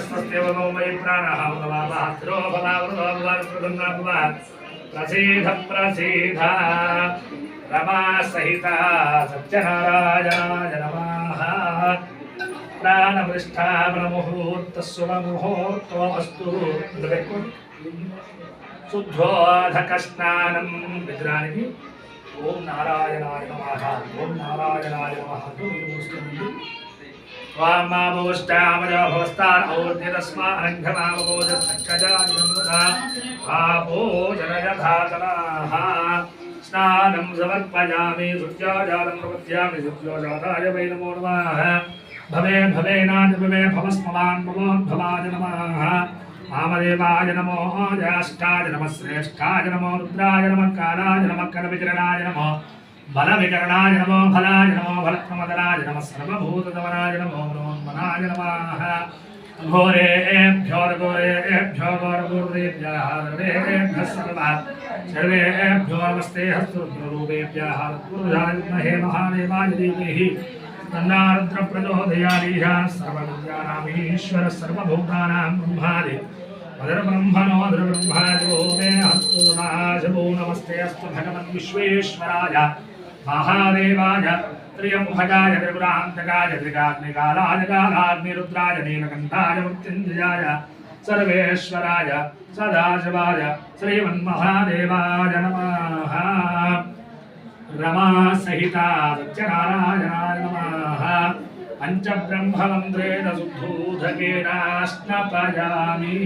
स्वस्तिवनो मयि प्राणः भवास्त्रो भवावृतोऽभवत्प्रसन्नः प्रसीद प्रसीद रमा सहिता सत्यनारायणाय नमः प्राणवृष्ठावनमुहूर्तस्वमुहूर्तोऽस्तु शुद्धोऽधकस्नानं विद्राणि ओम नारायणाय नमः ओम नारायणाय नमः वामावोष्टामयो भवस्तान् और्ध्यतस्मारङ्घमावोजसक्षजानिर्मुदा आपो जनयधातनाः स्नानं समर्पयामि शुद्ध्योजातं प्रपद्यामि शुद्ध्योजाताय वै नमो नमः भवे भवेनादिभवे भवस्मवान् भवोद्भवाय नमः वामदेवाय नमो ज्येष्ठाय नमः श्रेष्ठाय नमो रुद्राय नमः कालाय नमः कलविकरणाय नमो बलविकरणाय नमो फलाय नमो फलप्रमदनाय नमः सर्वभूतधवनाय नमो ब्रह्मणाय नमः घोरेभ्यो घोरेभ्यो घोरभूतेभ्यः सर्वेभ्यो नमस्ते हस्तरूपेभ्यः पूर्वजामहे महादेवाय धीमहि तन्नारुद्र प्रचोदयात् सर्वविद्यानामीश्वर सर्वभूतानां ब्रह्मादि वदरब्रह्मणो ब्रह्मादो मे हस्तु नाशभो नमस्ते अस्तु भगवन् विश्वेश्वराय महादेवाय त्र्यम्बकाय त्रिपुरान्तकाय त्रिकाग्निकालाय कालाग्निरुद्राय नीलकण्ठाय मृत्युञ्जयाय सर्वेश्वराय सदाशिवाय श्रीमन्महादेवाय नमः रमा सहिता सत्यनारायणाय नमः पंचब्रह्ममन्त्रेण शुद्धोदकेन स्नापयामि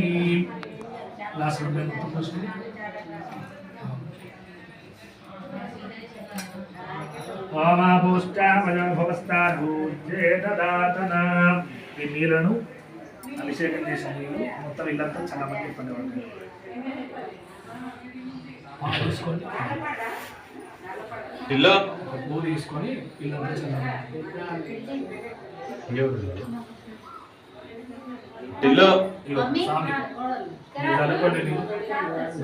ఓమాపుష్టామయో భవస్తానూర్జే దదాతన ఈ నీళ్లను అభిషేకం చేసిన నీళ్ళు మొత్తం ఇల్లంతా చాలా మంది ఇబ్బంది పడుతుంది తీసుకొని ఇల్లు పూ తీసుకొని ఇల్లంతా చల్లబడి ఇల్లు స్వామి మీరు అనుకోండి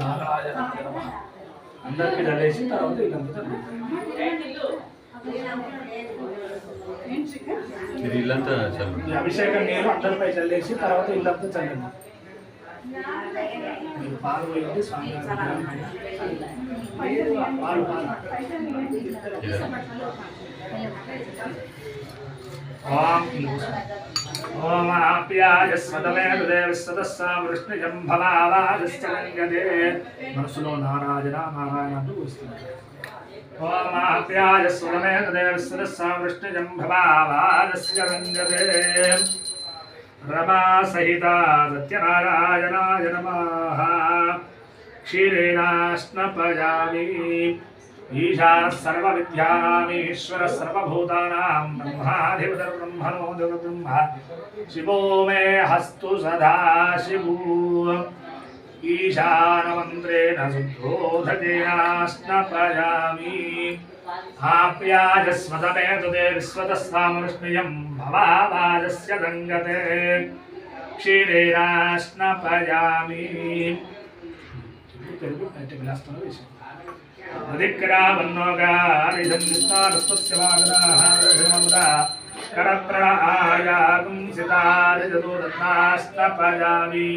నారాయణ అందరికీ చల్లేసి తర్వాత ఇల్లంతా ఇది ఇల్లంతా చల్లండి. అభిషేకం నీరు అందరిపై చల్లేసి తర్వాత ఇల్లంతా చల్లండి. మీరు పాలు పోయండి స్వామి పాలు ఓం ఆప్యాయ స్మదమే దేవస్తదస్సా వృష్ణిజం భవావాజశ్చరంగదే మనసులో నారాయణ నారాయణ అంటూ వస్తున్నారు. ఓం ఆప్యాయ స్మదమే దేవస్తదస్సా వృష్ణిజం భవావాజశ్చరంగదే రమా సహిత సత్యనారాయణాయ నమః క్షీరేణ స్నపయామి ఈశా సర్వవిద్యానామీశ్వర సర్వభూతానాం బ్రహ్మాధిపతిర్ బ్రహ్మణో బ్రహ్మ శివో మే హస్తు సదా శివో ఈశానమంత్రేణ శుద్ధోదకేన స్నపయామి ఆప్యాయస్మదమే తుదే విశ్వతస్వామృష్ణియం భవావాజస్య దంగతే క్షీరేణ స్నపయామి తెలుగు అంటే విలాసంలో వేసాం అధిక్రావన్నోగారిధన్యస్తారస్వస్యవాగరాహారముదా కరప్రణాయాగం సితారిజదోదన్నాస్తపయామి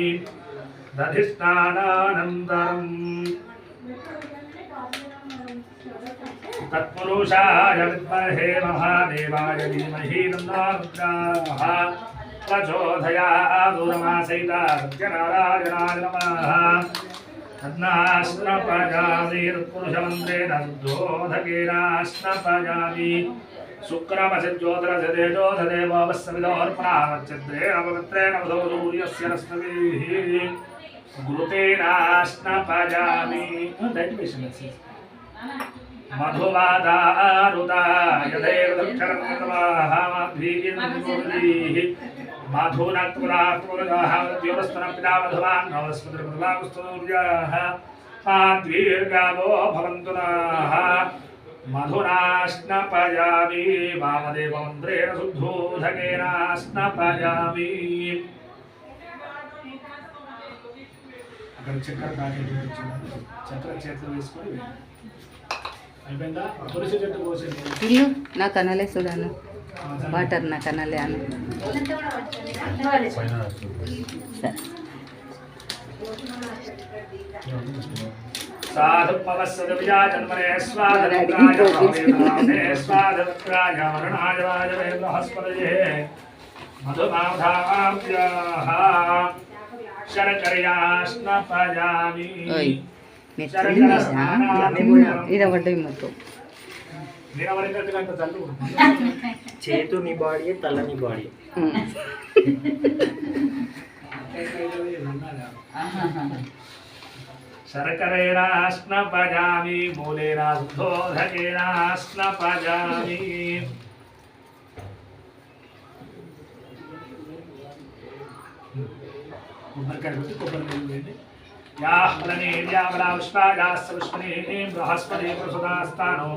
దధిష్టానానంతరం తత్పురుషాయ విద్మహే మహాదేవాయ ధీమహి తన్నోరుద్రాః ప్రచోదయాత్ రమా సహిత సత్యనారాయణాయ నమః స్నపయామి పురుషమంత్రేణ శుద్ధోదకేన స్నపయామి శుక్రమసిజ్యోతిరసదేజోధదేవోపస్సవిదోర్పణామచ్చద్రేణ పవిత్రేణ వదో సూర్యస్య రశ్మిభిః గురుతేన స్నపయామి మధువాదారుదాయదేవ దక్షిణమాధీః మాధూనక్తులాత్మరగాహాద్యోస్తన పితా మధువాన్ నవస్మృతిర్మృలాగుస్తూర్యాః మాద్వీర్గావో భవంతునాః మధునా స్నపయామి వామదేవమంత్రేణ శుద్ధోదకేన స్నపయామి అక్కడ చక్కెర ప్యాకెట్ చక్కెర చేతులు వేసుకొని అయిపోయిందా తులసి చెట్టు కోసేది ఇల్లు నా కనలే సుధాను వాటర్ నాకు అనలే అను పైన సరే साधु पवस्सदविजा जन्मने स्वाधुत्राय स्वाधुत्राय वरुणाय वाजवे बृहस्पतये मधुमाधाभ्याः शर्कर्यास्नपजामि ఇరవై మొత్తం చేతు నీ బాడీ తల నీ బాడీ शर्करेणास्नपजामि मूलेन शुद्धोदकेनास्नपजामि याः फलनेर्यावलापुष्पायास्तपुष्पनेः बृहस्पति प्रसुदास्तानो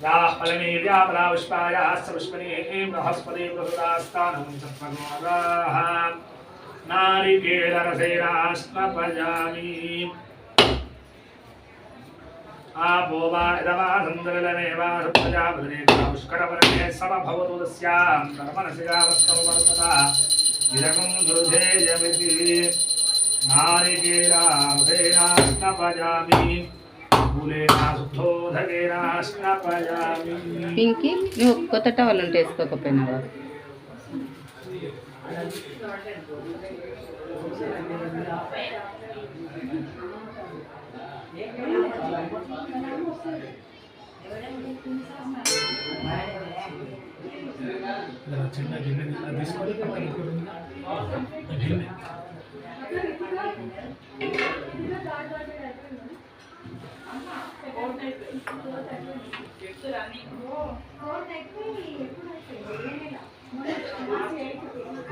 याः फलनेर्यावलापुष्पायास्तपुष्पनेः बृहस्पति प्रसुदास्तानो सत्त्वगोदाः नारिकेलरसेनास्नपजामि आपो वा इदवा सन्दविलमेवा प्रजापतिरेकापुष्करवर्णे समभवतु तस्यां धर्मनसिकावस्तौ वर्तता इदकं दुर्धेयमिति नारिकेलासेनास्नपजामि मूलेना शुद्धोदकेनास्नपजामि పింకి నువ్వు కొత్త టవల్ ఉంటే వేసుకోకపోయినావా చిన్న గిన్నె తీసుకొని పక్కన గిన్నె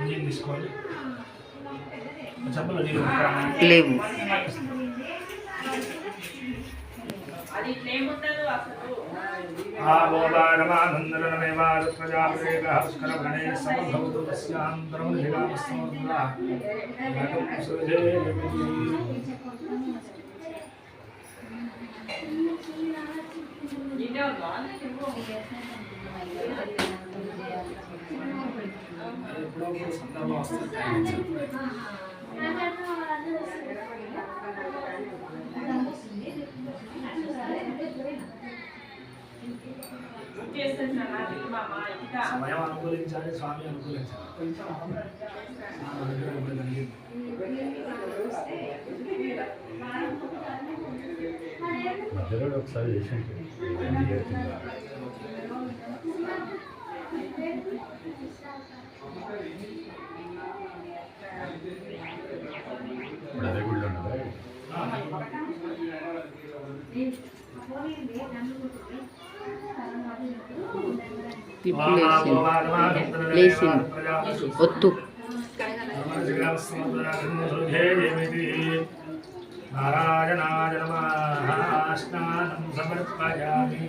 నీళ్ళు తీసుకోవాలి చెంపలో నీళ్ళు లేవు प्रजापतिरेकस्करवर्णे समभवतु సమయం అనుకూలించాలి స్వామి అనుకూలించాలి మధ్యలో ఒకసారి చేసి ఇప్పుడు అదే గుడిలో ఉన్నదా ఇప్పుడు లేచింది ఒత్తు నారాయణాయ నమః స్నానం సమర్పయామి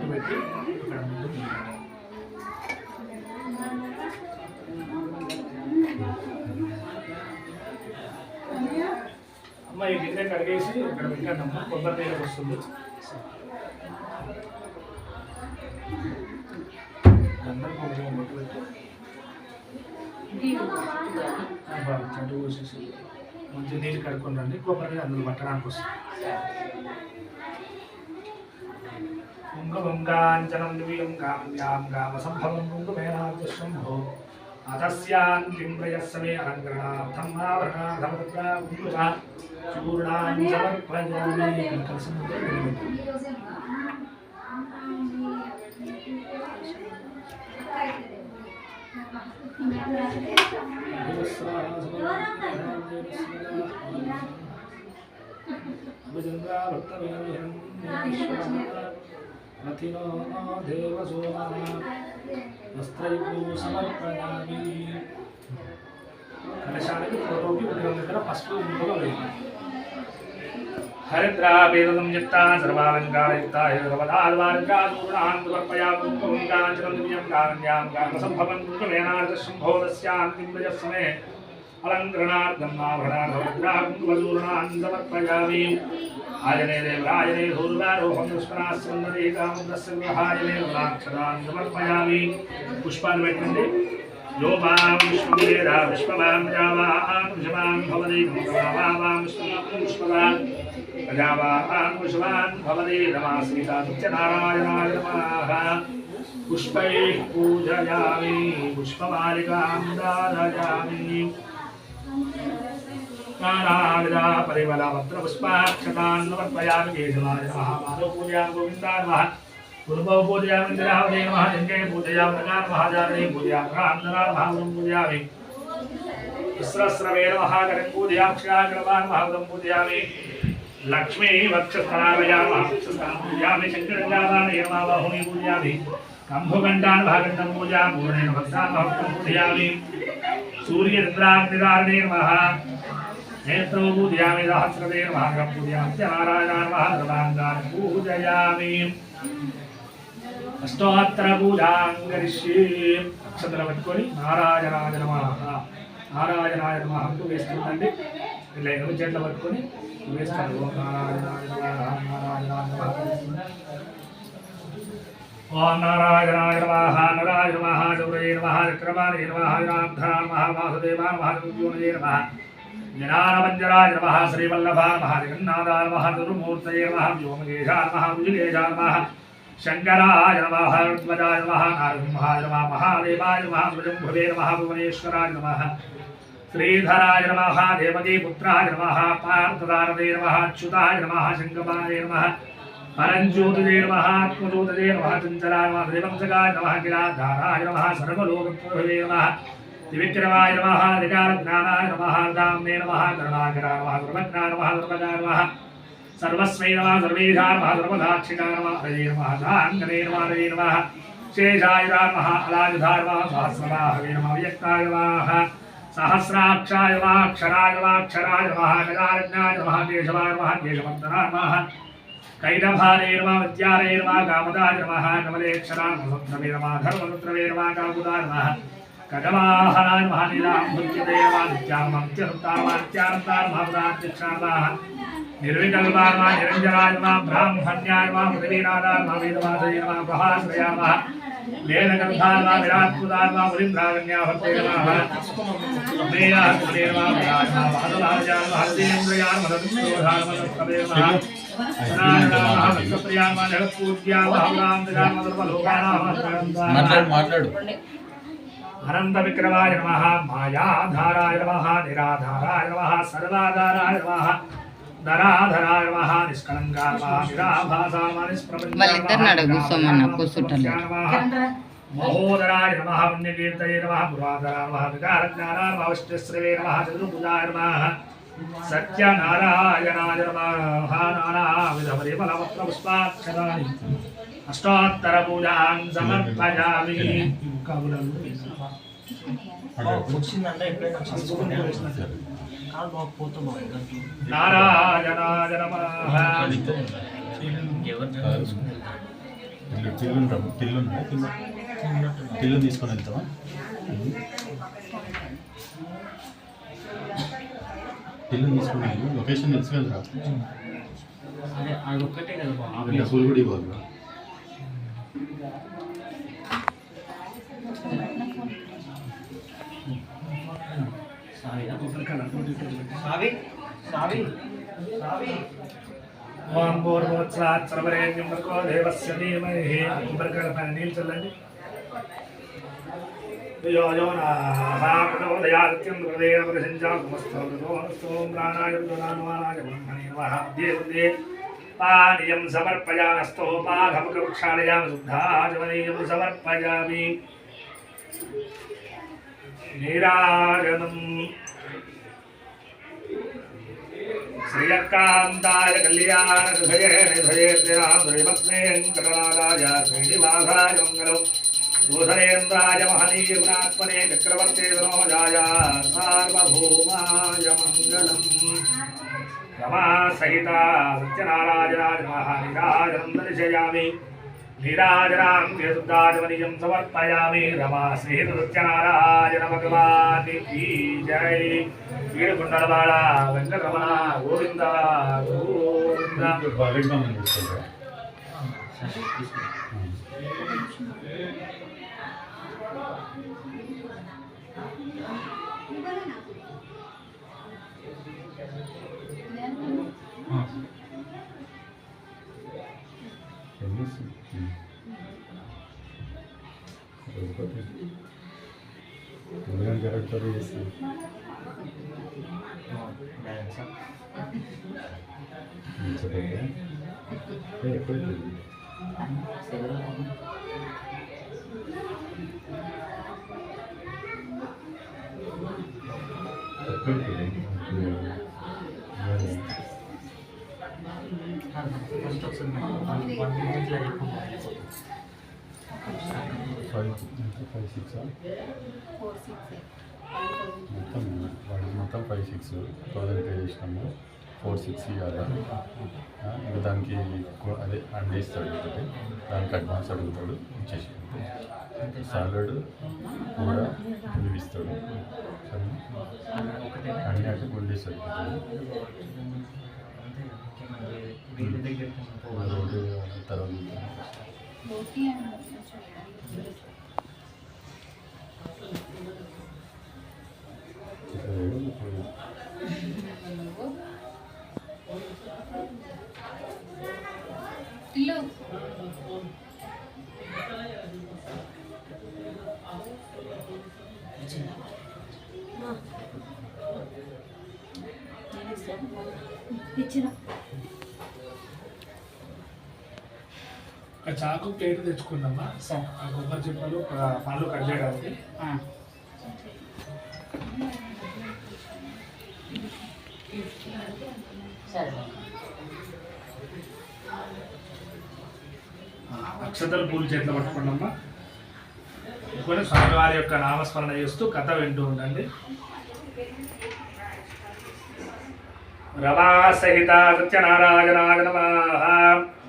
పెట్టి ఇక్కడ ముందు అమ్మ ఈ గిన్నె కడిగేసి ఇక్కడ పెట్టానమ్మా కొబ్బరి నీళ్ళకి వస్తుంది అందరూ కొంచెం బొట్టు పెట్టి చెట్టు పోసేసి మంచి నీళ్ళు కడుక్కొని రండి కొబ్బరి అందులో పట్టడానికి వస్తుంది కుంగంగాంచనం దివ్యం కామ్యాం గామసంభవం కుంకుమేనాశంభో అతస్యాంతిం ప్రయస్సమే అలంకరణార్థం ఆభరణార్థమత్ర చూర్ణాన్ని సమర్పయామి కలిసి సమర్పయామి కలశానికి ఫోటోకి దగ్గర పసుపు ఇంట్లో వేయాలి हरिद्रावेदसंयुक्ता सर्वालङ्कारयुक्ता सर्वदाद्वारकादूर्णान् समर्पयामि कुङ्कुमकाञ्चनं दिव्यं कारुण्यां कामसम्भवं कुङ्कुमेनार्धशम्भो तस्यान्तिं प्रजस्मे अलङ्करणार्थं आभरणान् समर्पयामि आजने देवराजने धूर्वारोहं दुष्परास्वन्दरे कामुद्रस्य गृहाजने गुणाक्षरान् समर्पयामि पुष्पान् पेट्टंడి यो वां विश्ववेदा विश्ववान् प्रजावान् विश्वान् भवति नमः विश्ववान् प्रजावान् विश्वान् भवति नमः श्रीनारायणाय नमः पुष्पैः पूजयामि पुष्पमालिकां धारयामि नानाविधा परिमलपत्रपुष्पाक्षतान् समर्पयामि केशवाय नमः माधव पूजयामि गोविन्दाय नमः पूर्वो पूजयामि इन्द्रावते नमः जङ्गे पूजयामि नगान् महाजागरे पूजयामि रामधनान् महावरं पूजयामि सहस्रवे नमः करं पूजयामि क्षयाग्रवान् महावरं पूजयामि लक्ष्मी वक्षस्थलाभयामि वक्षस्थलं पूजयामि शङ्करजातान् नमः बाहुनि पूजयामि कंभुगण्डान् भागण्डं पूजयामि पूर्णेन भक्तान् भक्तं पूजयामि सूर्यचन्द्राग्निधारिणे नमः नेत्रौ पूजयामि सहस्रवे नमः गं पूजयामि नारायणान् नमः सर्वाङ्गान् पूजयामि अष्टोत्तर पूजां करिष्ये अक्षतలు పట్టుకొని నారాయణాయ నమః నారాయణాయ నమః అంటూ వేస్తుండండి ఇలా ఎనిమిది చేతులు పట్టుకొని వేస్తారు ఓం నారాయణాయ నమః నారాయణాయ నమః ఓం నారాయణాయ నమః నారాయణ నమః గౌరవే నమః విక్రమాయ నమః రామధనాయ నమః వాసుదేవాయ నమః గురుజోనయే నమః జ్ఞానమంజరాయ నమః శ్రీవల్లభాయ నమః జగన్నాథాయ నమః గురుమూర్తయే నమః వ్యోమకేశాయ నమః భుజగేశాయ నమః शंकराय नमः ध्वजाय नमः नारसिंहाय नमः महादेवाय नमः भुजंभवे नमः भुवनेश्वराय नमः श्रीधराय नमः देवकीपुत्राय नमः पार्थसारथे नमः अच्युताय नमः शङ्खपाणये नमः परञ्ज्योतिजे नमः आत्मज्योतिजे नमः चञ्चलाय नमः श्रीवंशकाय नमः गिराधाराय नमः सर्वलोकप्रभवे नमः त्रिविक्रमाय नमः अधिकारज्ञानाय नमः दाम्ने नमः करुणाकराय नमः सर्वज्ञाय नमः सर्वजाय नमः सर्वस्मै नमः सर्वेषां नमः सर्वदाक्षिणाय नमः हरये नमः दाङ्गने नमः हरये नमः शेषाय नमः अलायुधाय नमः सहस्रबाहवे नमः व्यक्ताय नमः सहस्राक्षाय नमः अक्षराय नमः अक्षराय नमः गजानज्ञाय नमः केशवाय नमः केशवर्धनाय नमः कैटभारे नमः विद्यालये नमः कामदाय नमः कमलेक्षराय नमः सत्रवे नमः धर्मसत्रवे नमः कामुदाय नमः कटवाहनाय नमः नीलाम्भुज्यते नमः नित्यानमत्यनुत्ताय नमः नित्यानन्दाय नमः पदाध्यक्षाय नमः निर्विकल्पाय नमः निरञ्जनाय नमः ब्राह्मण्याय नमः पृथ्वीनाथाय नमः वेदवासये नमः प्रभाश्रयाय नमः वेदगन्धाय नमः विराट्पुदाय नमः मुनिन्द्रागण्याभर्ते नमः मेयात्मने नमः विराज नमः माधवार्याय नमः हरदेन्द्रयाय नमः दत्तोधाय नमः दत्तवे नमः सनातनाय नमः भक्तप्रियाय नमः जगत्पूज्याय नमः रामदेवाय नमः सर्वलोकानां మాట్లాడు अनंत विक्रमाय नमः मायाधाराय नमः निराधाराय नमः सर्वाधाराय नमः धराधराय नमः निष्कलंकाय नमः निराभासाय नमः వాళ్ళిద్దరిని అడుగు సోమన్న కూర్చుంటలే महोदराय नमः पुण्यकीर्तये नमः पुराधराय नमः विकारज्ञानाय नमः विष्णुश्रवे नमः चतुर्भुजाय नमः सत्यनारायणाय नमः नानाविधपरिमलपत्रपुष्पाक्षराणि अष्टोत्तर पूजां समर्पयामि వచ్చిందంటే ఎప్పుడైనా కాదు పోతూ नारायणाय नमः టిల్లు తీసుకొని వెళ్తావా టిల్లు తీసుకొని వెళ్ళు లొకేషన్ తెలుసు కదా అదే అది ఒక్కటే కదా డబ్బులు కూడా ఇవ్వాలి ओम भूर्भुवस्सुः सर्वरेण्यं भर्गो देवस्य धीमहि अंबरकल्पना नील चलंడి यो यो नः प्रचोदयादित्यं हृदयेन प्रसञ्जातमस्तोम प्राणाय प्राणाय ब्रह्मणे नमः देवते पानीयं समर्पयामि स्तोपाधमुखवृक्षालयामि शुद्धाचमनीयं समर्पयामि नीराजनम् श्रीयकान्ताय कल्याणकृषये श्रीमत्वेङ्कटनाथाय श्रीनिवासाय मङ्गलौ भूषणेन्द्राय महनीयगुणात्मने चक्रवर्ते तनोजाय सार्वभौमाय मङ्गलम् रमा सहित सत्यनारायणाय नमः नीराजनं दर्शयामि नीराजनां शुद्धाजमनिजं समर्पयामि रमा सहित सत्यनारायण भगवान् की जय वीरकुंडलबाळ वेंकटरमण गोविंद गोविंद మొత్తం 5-6 1000 పే చేసినాము 4-6 ఇవ్వాలి ఇంకా దానికి అదే అండి ఇస్తాడు ఒకటి దానికి అడ్వాన్స్ అడుగుతాడు ఇచ్చేసి సాలడ్ కూడా ఇవి ఇస్తాడు అన్నీ అంటే గుండి ఇస్తాడు రోడ్డు తర్వాత చాకు ప్లేట్ తెచ్చుకుందమ్మా ఆ కొబ్బరి చిప్పలు పళ్ళు కట్ చేయడానికి అక్షతలు పూలు చేతిలో పట్టుకోండమ్మా కొన్ని స్వామివారి యొక్క నామస్మరణ చేస్తూ కథ వింటూ ఉండండి. రమా సహిత సత్యనారాయణాయ నమః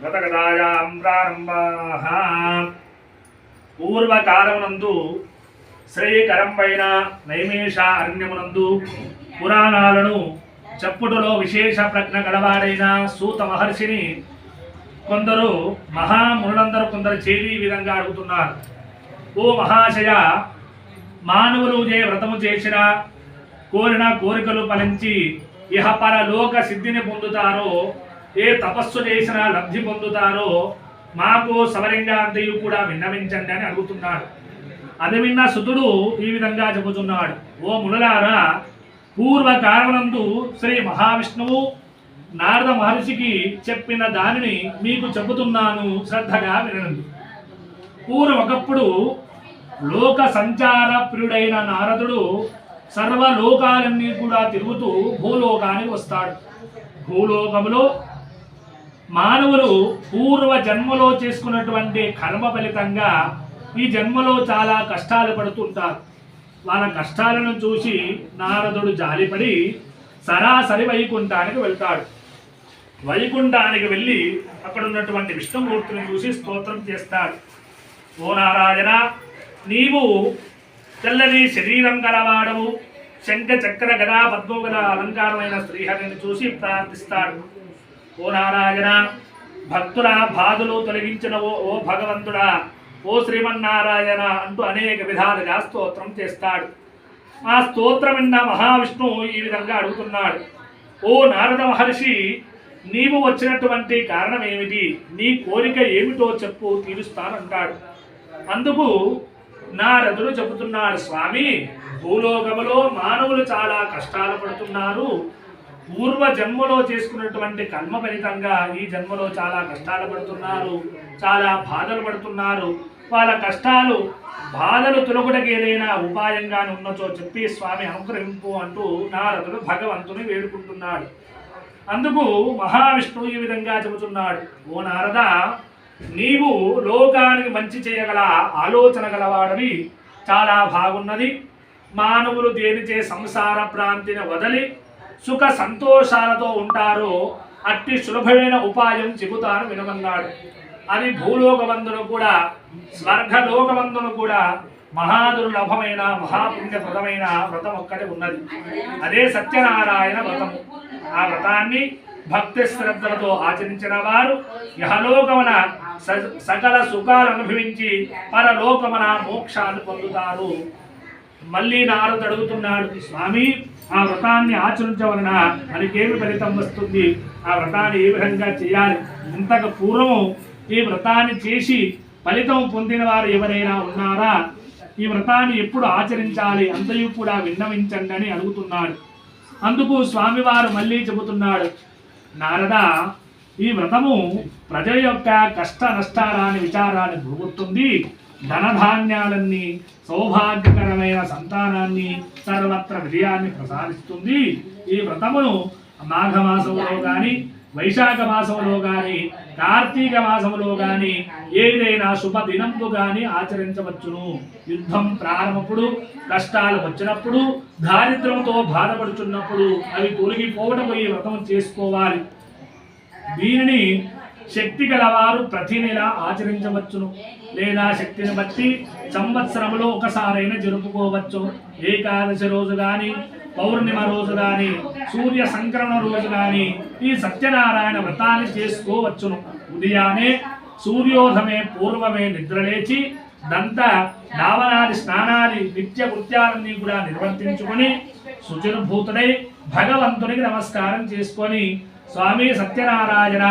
గతగతాయాం ప్రారంభః. పూర్వకాలమునందు శ్రీకరంపైన నైమేష అరణ్యమునందు పురాణాలను చెప్పుటలో విశేష ప్రజ్ఞ గలవాడైన సూత మహర్షిని కొందరు మహామునులందరూ కొందరు చేరి ఈ విధంగా అడుగుతున్నారు. ఓ మహాశయ, మానవులు ఏ వ్రతము చేసిన కోరిన కోరికలు ఫలించి ఇహ పరలోక సిద్ధిని పొందుతారో, ఏ తపస్సు చేసిన లబ్ధి పొందుతారో మాకు సవరంగా అంతయు కూడా విన్నవించండి అని అడుగుతున్నాడు. అది విన్న సుతుడు ఈ విధంగా చెబుతున్నాడు. ఓ మునులారా, పూర్వకాలనందు శ్రీ మహావిష్ణువు నారద మహర్షికి చెప్పిన దానిని మీకు చెబుతున్నాను, శ్రద్ధగా వినండి. పూర్వకప్పుడు లోక సంచార ప్రియుడైన నారదుడు సర్వలోకాలన్నీ కూడా తిరుగుతూ భూలోకానికి వస్తాడు. భూలోకములో మానవులు పూర్వ జన్మలో చేసుకున్నటువంటి కర్మ ఫలితంగా ఈ జన్మలో చాలా కష్టాలు పడుతుంటారు. వాళ్ళ కష్టాలను చూసి నారదుడు జాలిపడి సరాసరి వైకుంఠానికి వెళ్తాడు. వైకుంఠానికి వెళ్ళి అక్కడ ఉన్నటువంటి విష్ణుమూర్తిని చూసి స్తోత్రం చేస్తాడు. ఓ నారాయణ, నీవు తెల్లని శరీరం గలవాడవు, శంఖ చక్ర గదా పద్మగద అలంకారమైన శ్రీహరిని చూసి ప్రార్థిస్తాడు. ఓ నారాయణ, భక్తుల బాధలు తొలగించిన ఓ భగవంతుడా, ఓ శ్రీమన్నారాయణ అంటూ అనేక విధాలుగా స్తోత్రం చేస్తాడు. ఆ స్తోత్రం విన్న మహావిష్ణువు ఈ విధంగా అడుగుతున్నాడు. ఓ నారద మహర్షి, నీవు వచ్చినటువంటి కారణం ఏమిటి? నీ కోరిక ఏమిటో చెప్పు, తీరుస్తానంటాడు. అందుకు నారదుడు చెబుతున్నాడు, స్వామి, భూలోకములో మానవులు చాలా కష్టాలు పడుతున్నారు. పూర్వ జన్మలో చేసుకున్నటువంటి కర్మ ఫలితంగా ఈ జన్మలో చాలా కష్టాలు పడుతున్నారు, చాలా బాధలు పడుతున్నారు. వాళ్ళ కష్టాలు బాధలు తొలగుటకి ఏదైనా ఉపాయంగా ఉన్నచో చెప్పి స్వామి అనుగ్రహింపు అంటూ నారదుడు భగవంతుని వేడుకుంటున్నాడు. అందుకు మహావిష్ణువు ఈ విధంగా చెబుతున్నాడు. ఓ నారద, నీవు లోకానికి మంచి చేయగల ఆలోచన గలవాడవి, చాలా బాగున్నది. మానవులు దేనిచే సంసార భ్రాంతిని వదలి సుఖ సంతోషాలతో ఉంటారో అట్టి సులభమైన ఉపాయం చెబుతాను వినమన్నాడు. అది భూలోకవందును కూడా స్వర్గలోకవందును కూడా మహాదుర్లభమైన మహాపుణ్యప్రదమైన వ్రతం ఒక్కటి ఉన్నది. అదే సత్యనారాయణ వ్రతము. ఆ వ్రతాన్ని భక్తి శ్రద్ధలతో ఆచరించిన వారు యహలోకమున సకల సుఖాలు అనుభవించి పరలోకమున మోక్షాన్ని పొందుతారు. మళ్ళీ నారదుడు అడుగుతున్నాడు, స్వామి ఆ వ్రతాన్ని ఆచరించవలన మనకేమి ఫలితం వస్తుంది? ఆ వ్రతాన్ని ఏ విధంగా చేయాలి? ఇంతకు పూర్వము ఈ వ్రతాన్ని చేసి ఫలితం పొందిన వారు ఎవరైనా ఉన్నారా? ఈ వ్రతాన్ని ఎప్పుడు ఆచరించాలి? అంతయు కూడా విన్నవించండి అని అడుగుతున్నాడు. అందుకు స్వామివారు మళ్ళీ చెబుతున్నాడు, నారద, ఈ వ్రతము ప్రజల యొక్క కష్ట నష్టాలని విచారాన్ని భూగుతుంది. ధనధాన్యాలన్నీ, సౌభాగ్యకరమైన సంతానాన్ని, సర్వత్ర విజయాన్ని ప్రసాదిస్తుంది. ఈ వ్రతమును మాఘమాసంలో కానీ, వైశాఖ మాసంలో కానీ, కార్తీక మాసంలో కానీ ఏదైనా శుభ దినంలో కానీ ఆచరించవచ్చును. యుద్ధం ప్రారంభప్పుడు, కష్టాలు వచ్చినప్పుడు, దారిద్ర్యంతో బాధపడుచున్నప్పుడు అవి తొలగిపోవడం ఈ వ్రతం చేసుకోవాలి. దీనిని శక్తి గలవారు ప్రతి నెల ఆచరించవచ్చును, లేదా శక్తిని బట్టి సంవత్సరంలో ఒకసారైనా జరుపుకోవచ్చు. ఏకాదశి రోజు కానీ, పౌర్ణిమ రోజు కానీ, సూర్య సంక్రమణ రోజు కానీ ఈ సత్యనారాయణ వ్రతాన్ని చేసుకోవచ్చును. ఉదయాన్నే సూర్యోదయమే పూర్వమే నిద్రలేచి దంత దావనాది స్నానాది నిత్య కృత్యాలన్నీ కూడా నిర్వర్తించుకొని శుచిర్భూతుడై భగవంతునికి నమస్కారం చేసుకొని, స్వామి సత్యనారాయణ,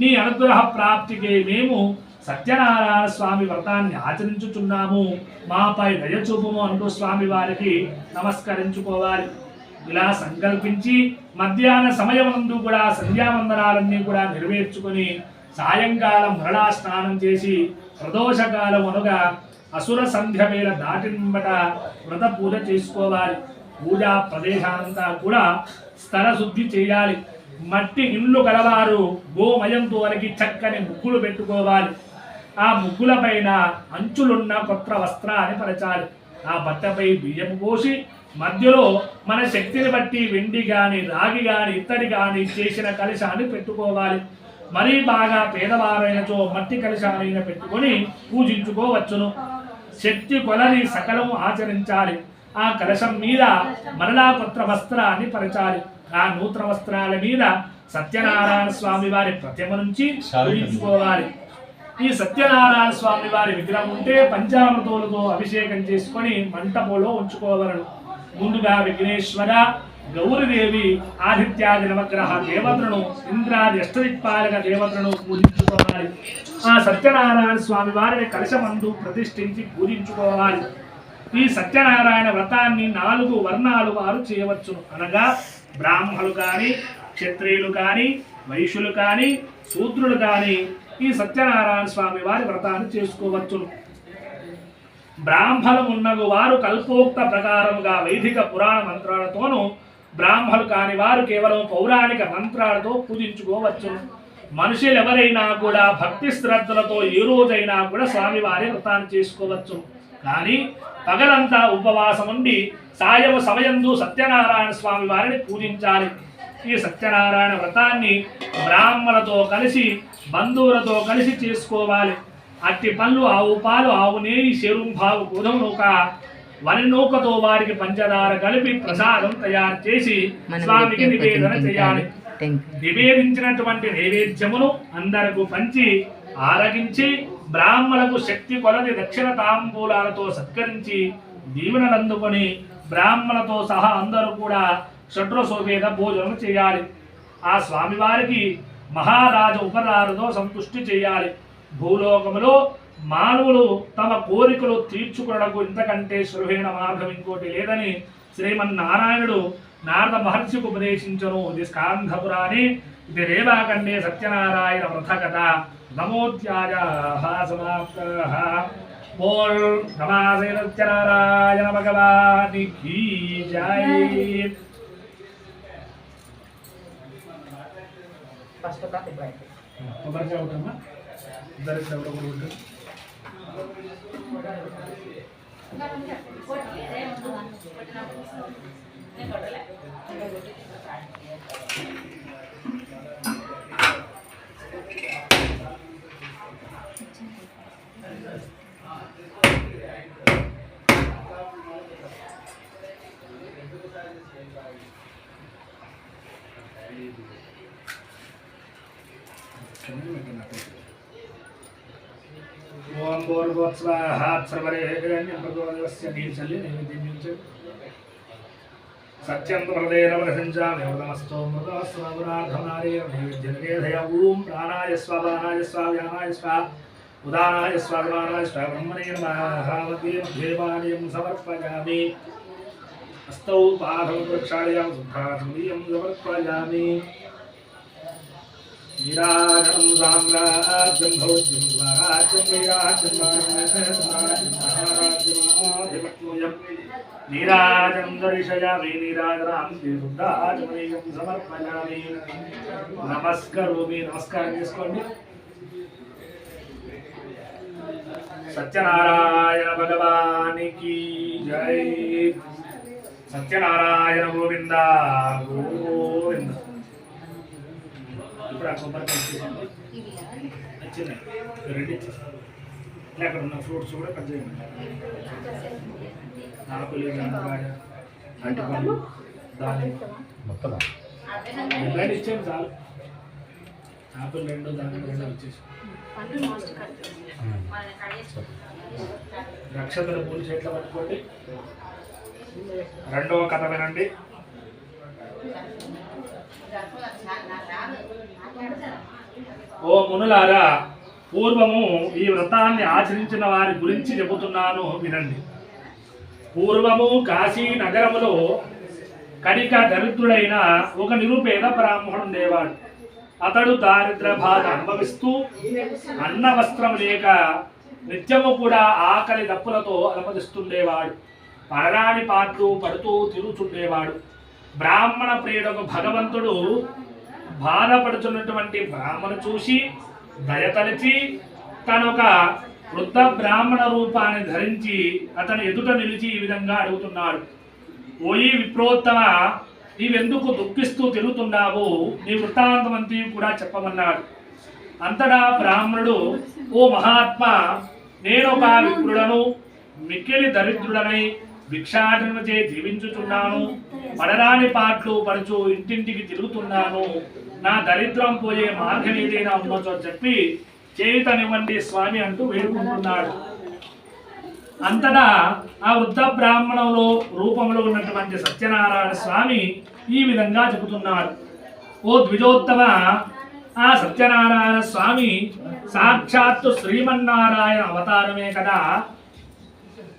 నీ అనుగ్రహ ప్రాప్తికి మేము సత్యనారాయణ స్వామి వ్రతాన్ని ఆచరించుచున్నాము, మాపై దయచూపుము అంటూ స్వామి వారికి నమస్కరించుకోవాలి. ఇలా సంకల్పించి మధ్యాహ్న సమయమందు కూడా సంధ్యావందనాలన్నీ కూడా నెరవేర్చుకొని సాయంకాలం మరలా స్నానం చేసి ప్రదోషకాలం అనగా అసుర సంధ్య వేళ దాటింబట వ్రత పూజ చేసుకోవాలి. పూజా ప్రదేశానంతా కూడా స్థల శుద్ధి చేయాలి. మట్టి ఇళ్ళు గలవారు గోమయంతో అలికి చక్కని ముగ్గులు పెట్టుకోవాలి. ఆ ముగ్గుల పైన అంచులున్న కొత్త వస్త్రాన్ని పరచాలి. ఆ బట్టపై బియ్యం పోసి మధ్యలో మన శక్తిని బట్టి వెండి గాని, రాగి గాని, ఇత్తడి గాని చేసిన కలశాన్ని పెట్టుకోవాలి. మరీ బాగా పేదవారైనచో మట్టి కలశాలైన పెట్టుకొని పూజించుకోవచ్చును. శక్తి కొలది సకలము ఆచరించాలి. ఆ కలశం మీద మరలా కొత్త వస్త్రాన్ని పరచాలి. ఆ నూతన వస్త్రాల మీద సత్యనారాయణ స్వామి వారి ప్రతిమ నుంచి పూజించుకోవాలి. ఈ సత్యనారాయణ స్వామి వారి విగ్రహం ఉంటే పంచామృతములతో అభిషేకం చేసుకొని మంటపంలో ఉంచుకోవలను. ముందుగా విఘ్నేశ్వర, గౌరీదేవి, ఆదిత్యాది నవగ్రహ దేవతలను, ఇంద్రాది అష్టదిక్పాలక దేవతలను పూజించుకోవాలి. ఆ సత్యనారాయణ స్వామి వారిని కలశమందు ప్రతిష్ఠించి పూజించుకోవాలి. ఈ సత్యనారాయణ వ్రతాన్ని 4 వర్ణాలు వారు చేయవచ్చును. అనగా బ్రాహ్మణులు కానీ, క్షత్రియులు కానీ, వైశ్యులు కానీ, శూద్రులు కానీ ఈ సత్యనారాయణ స్వామి వారి వ్రతాన్ని చేసుకోవచ్చును. బ్రాహ్మణులు వారు కల్పోక్త ప్రకారముగా వైదిక పురాణ మంత్రాలతోనూ, బ్రాహ్మణులు కాని వారు కేవలం పౌరాణిక మంత్రాలతో పూజించుకోవచ్చును. మనుషులు ఎవరైనా కూడా భక్తి శ్రద్ధలతో ఏ రోజైనా కూడా స్వామివారి వ్రతాన్ని చేసుకోవచ్చు. కానీ పగలంతా ఉపవాసం ఉండి సాయం సమయందు సత్యనారాయణ స్వామి వారిని పూజించాలి. ఈ సత్యనారాయణ వ్రతాన్ని బ్రాహ్మణులతో కలిసి, బంధువులతో కలిసి చేసుకోవాలి. అట్టి పళ్ళు, ఆవు పాలు, ఆవు నెయ్యి, శరుంభావు, గోధుమ నూక, వరి నూకతో వారికి పంచదార కలిపి ప్రసాదం తయారు చేసి స్వామికి నివేదన చేయాలి. నివేదించినటువంటి నైవేద్యమును అందరకు పంచి ఆరగించి బ్రాహ్మణులకు శక్తి కొలది దక్షిణ తాంబూలాలతో సత్కరించి దీవెనలు అందుకొని బ్రాహ్మణులతో సహా అందరూ కూడా షడ్రసోపేత భోజనం చేయాలి. ఆ స్వామివారికి మహారాజ ఉపరాలతో సంతుష్టి చేయాలి. భూలోకములో మానవులు తమ కోరికలు తీర్చుకున్నకు ఇంతకంటే సులభమైన మార్గం ఇంకోటి లేదని శ్రీమన్నారాయణుడు నారద మహర్షికి ఉపదేశించను. ఇది స్కాంధ పురాణే, ఇది రేవాఖండే సత్యనారాయణ వ్రత కథ. నమోత్యాజ సమాప్తః. బోల్ నమాసే సత్యనారాయణ భగవానికి జై. కొబ్బరికాయ ఒకటమ్మా, ఇద్దరికి ఒకటి ఉంటుంది. ఓం భూర్భువస్వాహాత్ సర్వరేహిరణ్యం భగవదస్య నీచల్లి నైవేద్యం సత్యం ప్రదేన ప్రశంసామి వదమస్తో మృతమస్వగుణార్థమారే నైవేద్యనివేదయ ఓం ప్రాణాయ స్వాపానాయ స్వావ్యానాయ స్వా ఉదానాయ స్వాగమానాయ స్వ బ్రహ్మణే నమః మధ్యేవాణ్యం సమర్పయామి హస్తౌ పాదౌ ప్రక్షాళయామి శుద్ధాత్మీయం సమర్పయామి नीराजनं साम्राज्यं भौज्यं स्वराज्यं वीराज्यं महाराज्यमाधिपत्योऽयं नीराजनं दर्शयामि नीराजनां शुद्धात्मनेयं समर्पयामि नमस्करोमि नमस्कारं చేసుకోండి సత్యనారాయణ భగవానికి జై సత్యనారాయణ గోవింద గోవింద ఇప్పుడు ఆ కొబ్బరికాయ నచ్చింది రెండు ఇచ్చేసి అక్కడ ఉన్న ఫ్రూట్స్ కూడా కట్ చేయండి ఆపిల్ జామకాయ అరటిపళ్ళు దానిమ్మ మొత్తం రెండు ఇచ్చేయండి చాలు ఆపిల్ రెండు దానిమ్మ రెండు వచ్చేసి నక్షత్ర పూలు చేతిలో పట్టుకోండి రెండవ కథ వినండి ఓ మునులారా పూర్వము ఈ వ్రతాన్ని ఆచరించిన వారి గురించి చెబుతున్నాను వినండి పూర్వము కాశీ నగరములో కనిక దరిద్రుడైన ఒక నిరుపేద బ్రాహ్మణుడు ఉండేవాడు అతడు దారిద్ర బాధ అనుభవిస్తూ అన్న వస్త్రం లేక నిత్యము కూడా ఆకలి దప్పులతో అలమదిస్తుండేవాడు పరరాని పాటలు పడుతూ తిరుగుతుండేవాడు బ్రాహ్మణ ప్రియుడకు భగవంతుడు బాధపడుతున్నటువంటి బ్రాహ్మణు చూసి దయతలిచి తనొక వృద్ధ బ్రాహ్మణ రూపాన్ని ధరించి అతని ఎదుట నిలిచి ఈ విధంగా అడుగుతున్నాడు ఓయి విప్రోత్తమ నీవెందుకు దుఃఖిస్తూ తిరుగుతున్నావు నీ వృత్తాంతమంతి కూడా చెప్పమన్నాడు అంతటా బ్రాహ్మణుడు ఓ మహాత్మా నేనొక విప్రుడను మిక్కిలి దరిద్రుడనై భిక్షాటనచే జీవించుచున్నాను పడరాని పాటలు పడుచు ఇంటింటికి తిరుగుతున్నాను నా దరిద్రం పోయే మార్గం ఏదైనా ఉన్నచో చెప్పి చేయుతనివ్వండి స్వామి అంటూ వేడుకుంటున్నాడు అంతటా ఆ వృద్ధ బ్రాహ్మణంలో రూపంలో ఉన్నటువంటి సత్యనారాయణ స్వామి ఈ విధంగా చెబుతున్నాడు ఓ ద్విజోత్తమ ఆ సత్యనారాయణ స్వామి సాక్షాత్తు శ్రీమన్నారాయణ అవతారమే కదా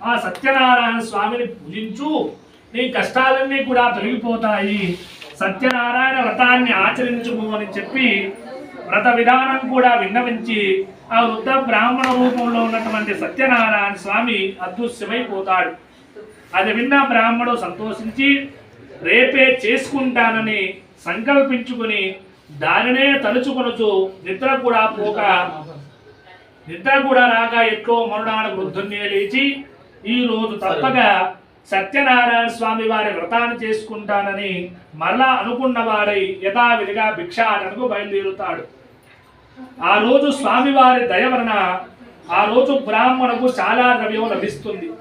ఆ సత్యనారాయణ స్వామిని పూజించు నీ కష్టాలన్నీ కూడా తొలగిపోతాయి సత్యనారాయణ వ్రతాన్ని ఆచరించుము అని చెప్పి వ్రత విధానం కూడా విన్నవించి ఆ వృద్ధ బ్రాహ్మణ రూపంలో ఉన్నటువంటి సత్యనారాయణ స్వామి అదృశ్యమైపోతాడు అది విన్న బ్రాహ్మణుడు సంతోషించి రేపే చేసుకుంటానని సంకల్పించుకుని దానినే తలుచుకొనుచు నిద్ర కూడా రాక ఎట్లో మరునాడు వృద్ధున్నే లేచి ఈ రోజు తప్పక సత్యనారాయణ స్వామి వారి వ్రతాన్ని చేసుకుంటానని మరలా అనుకున్నవాడై యథావిధిగా భిక్షాటనకు బయలుదేరుతాడు ఆ రోజు స్వామివారి దయ వలన ఆ రోజు బ్రాహ్మణకు చాలా ద్రవ్యం లభిస్తుంది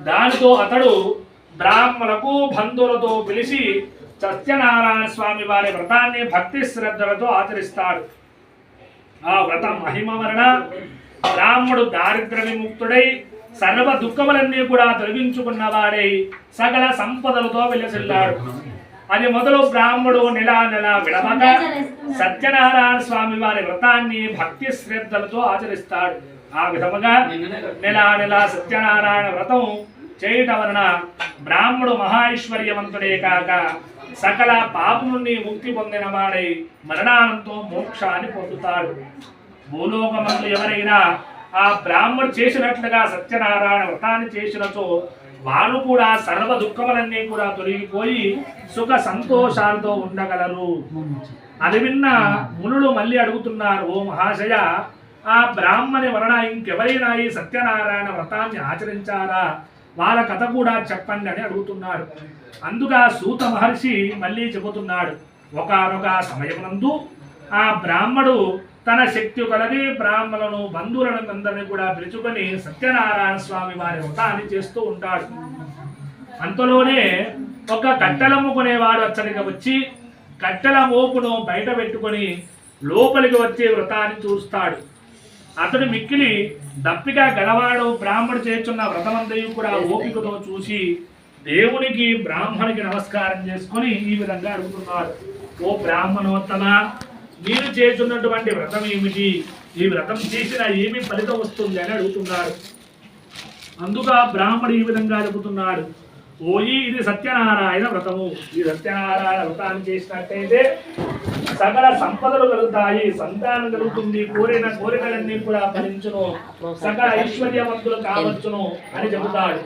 దానితో అతడు బ్రాహ్మణకు బంధువులతో పిలిచి సత్యనారాయణ స్వామి వారి వ్రతాన్ని భక్తి శ్రద్ధలతో ఆచరిస్తాడు ఆ వ్రత మహిమ వలన బ్రాహ్మడు దారిద్ర్య విముక్తుడై సర్వ దుఃఖములన్నీ కూడా తొలగించుకున్నవాడై సకల సంపదలతో వెలసిల్లాడు అది మొదలు బ్రాహ్మడు నెల విడవక సత్యనారాయణ స్వామి వారి వ్రతాన్ని భక్తి శ్రద్ధలతో ఆచరిస్తాడు ఆ విధముగా నెల సత్యనారాయణ వ్రతం చేయటం వలన బ్రాహ్మడు మహైశ్వర్యవంతుడే కాక సకల పాపం నుండి ముక్తి పొందిన వాడై మరణానంతో మోక్షాన్ని పొందుతాడు భూలోకమందు ఎవరైనా ఆ బ్రాహ్మడు చేసినట్లుగా సత్యనారాయణ వ్రతాన్ని చేసినచో వారు కూడా సర్వ దుఃఖములన్నీ కూడా తొలగిపోయి సుఖ సంతోషాలతో ఉండగలరు అది విన్న మునులు మళ్ళీ అడుగుతున్నారు ఓ మహాశయ ఆ బ్రాహ్మణి వలన ఇంకెవరైనా ఈ సత్యనారాయణ వ్రతాన్ని ఆచరించారా వాళ్ళ కథ కూడా చెప్పండి అని అడుగుతున్నాడు. అందుగా సూత మహర్షి మళ్ళీ చెబుతున్నాడు. ఒకానొక సమయమునందు ఆ బ్రాహ్మడు తన శక్తి కొలది బ్రాహ్మణులను బంధువులను అందరినీ కూడా పిలుచుకొని సత్యనారాయణ స్వామి వారి వ్రతాన్ని చేస్తూ ఉంటాడు. అంతలోనే ఒక కట్టెలమ్ముకునేవాడు అచ్చడికి వచ్చి కట్టెల మోపును బయట పెట్టుకొని లోపలికి వచ్చే వ్రతాన్ని చూస్తాడు. అతడు మిక్కిలి దప్పిగా గలవాడు బ్రాహ్మడు చేస్తున్న వ్రతమంతయు కూడా ఓపికతో చూసి దేవునికి బ్రాహ్మణికి నమస్కారం చేసుకొని ఈ విధంగా అడుగుతున్నాడు. ఓ బ్రాహ్మణోత్తమ, మీరు చేస్తున్నటువంటి వ్రతం ఏమిటి? ఈ వ్రతం చేసిన ఏమి ఫలితం వస్తుంది అని అడుగుతున్నాడు. అందుగా బ్రాహ్మడు ఈ విధంగా అడుగుతున్నాడు. ఓయి, ఇది సత్యనారాయణ వ్రతము. ఈ సత్యనారాయణ వ్రతాన్ని చేసినట్టయితే సకల సంపదలు కలుగుతాయి, సంతానం కలుగుతుంది, కోరిన కోరికలన్నీ కూడా ఫలించును, సకల ఐశ్వర్యవంతులు కావచ్చును అని చెబుతాడు.